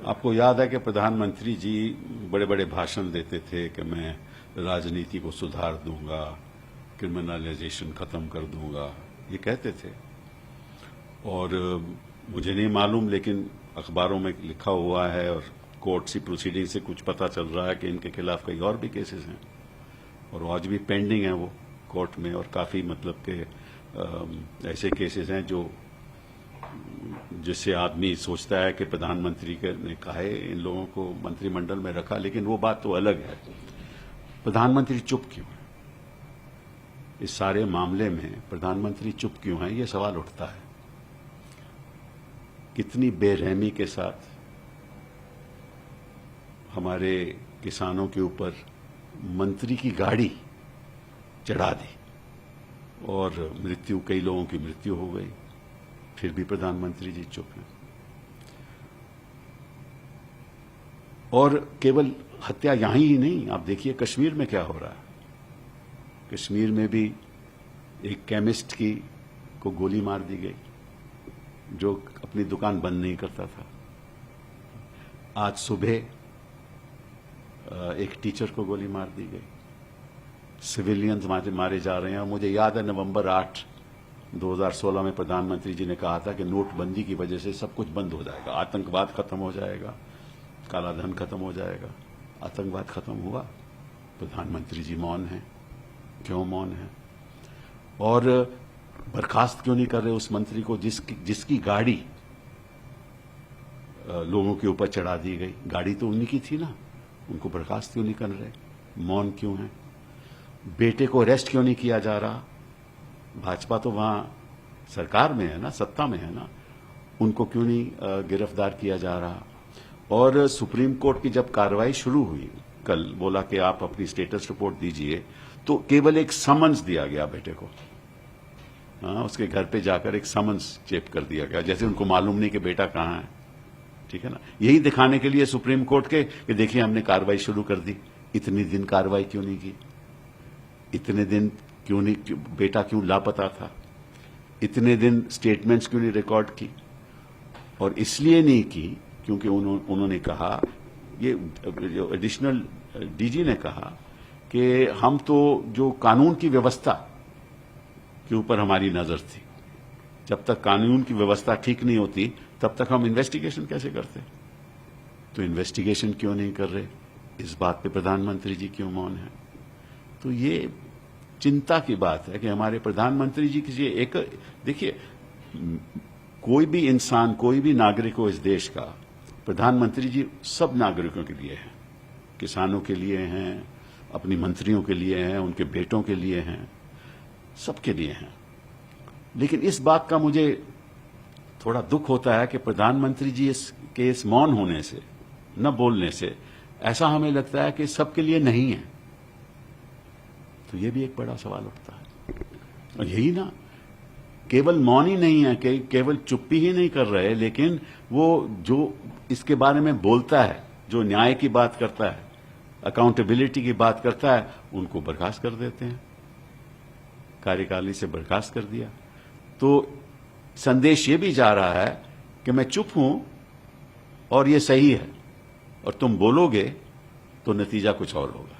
आपको याद है कि प्रधानमंत्री जी बड़े बड़े भाषण देते थे कि मैं राजनीति को सुधार दूंगा, क्रिमिनलाइजेशन खत्म कर दूंगा, ये कहते थे। और मुझे नहीं मालूम, लेकिन अखबारों में लिखा हुआ है और कोर्ट सी प्रोसीडिंग से कुछ पता चल रहा है कि इनके खिलाफ कई और भी केसेस हैं और आज भी पेंडिंग है वो कोर्ट में। और काफी मतलब के ऐसे केसेस हैं जो जिससे आदमी सोचता है कि प्रधानमंत्री ने कहा है इन लोगों को मंत्रिमंडल में रखा, लेकिन वो बात तो अलग है। प्रधानमंत्री चुप क्यों है इस सारे मामले में? प्रधानमंत्री चुप क्यों है, ये सवाल उठता है। कितनी बेरहमी के साथ हमारे किसानों के ऊपर मंत्री की गाड़ी चढ़ा दी और कई लोगों की मृत्यु हो गई, फिर भी प्रधानमंत्री जी चुप हैं। और केवल हत्या यहां ही नहीं, आप देखिए कश्मीर में क्या हो रहा है। कश्मीर में भी एक केमिस्ट को गोली मार दी गई जो अपनी दुकान बंद नहीं करता था। आज सुबह एक टीचर को गोली मार दी गई। सिविलियंस मारे जा रहे हैं। मुझे याद है नवंबर 8, 2016 में प्रधानमंत्री जी ने कहा था कि नोटबंदी की वजह से सब कुछ बंद हो जाएगा, आतंकवाद खत्म हो जाएगा, काला धन खत्म हो जाएगा। आतंकवाद खत्म हुआ? प्रधानमंत्री जी मौन हैं। क्यों मौन हैं? और बर्खास्त क्यों नहीं कर रहे उस मंत्री को जिसकी गाड़ी लोगों के ऊपर चढ़ा दी गई? गाड़ी तो उन्हीं की थी ना, उनको बर्खास्त क्यों नहीं कर रहे? मौन क्यों है? बेटे को अरेस्ट क्यों नहीं किया जा रहा? भाजपा तो वहां सरकार में है ना, सत्ता में है ना, उनको क्यों नहीं गिरफ्तार किया जा रहा? और सुप्रीम कोर्ट की जब कार्रवाई शुरू हुई, कल बोला कि आप अपनी स्टेटस रिपोर्ट दीजिए, तो केवल एक समन्स दिया गया बेटे को। हाँ, उसके घर पे जाकर एक समन्स चेप कर दिया गया, जैसे उनको मालूम नहीं कि बेटा कहां है। ठीक है ना? यही दिखाने के लिए सुप्रीम कोर्ट के कि देखिए हमने कार्रवाई शुरू कर दी। इतनी दिन कार्रवाई क्यों नहीं की? इतने दिन क्यों नहीं? बेटा क्यों लापता था? इतने दिन स्टेटमेंट्स क्यों नहीं रिकॉर्ड की? और इसलिए नहीं की क्योंकि उन्होंने कहा, ये एडिशनल डीजी ने कहा कि हम तो जो कानून की व्यवस्था के ऊपर हमारी नजर थी, जब तक कानून की व्यवस्था ठीक नहीं होती तब तक हम इन्वेस्टिगेशन कैसे करते? तो इन्वेस्टिगेशन क्यों नहीं कर रहे? इस बात पे प्रधानमंत्री जी क्यों मौन है? तो ये चिंता की बात है कि हमारे प्रधानमंत्री जी की एक, देखिए कोई भी इंसान, कोई भी नागरिक हो इस देश का, प्रधानमंत्री जी सब नागरिकों के लिए हैं, किसानों के लिए हैं, अपनी मंत्रियों के लिए हैं, उनके बेटों के लिए हैं, सबके लिए हैं। लेकिन इस बात का मुझे थोड़ा दुख होता है कि प्रधानमंत्री जी इस मौन होने से, न बोलने से, ऐसा हमें लगता है कि सबके लिए नहीं है। तो ये भी एक बड़ा सवाल उठता है। और यही ना, केवल मौन ही नहीं है, केवल चुप्पी ही नहीं कर रहे, लेकिन वो जो इसके बारे में बोलता है, जो न्याय की बात करता है, अकाउंटेबिलिटी की बात करता है, उनको बर्खास्त कर देते हैं। कार्यकारिणी से बर्खास्त कर दिया। तो संदेश ये भी जा रहा है कि मैं चुप हूं और ये सही है, और तुम बोलोगे तो नतीजा कुछ और होगा।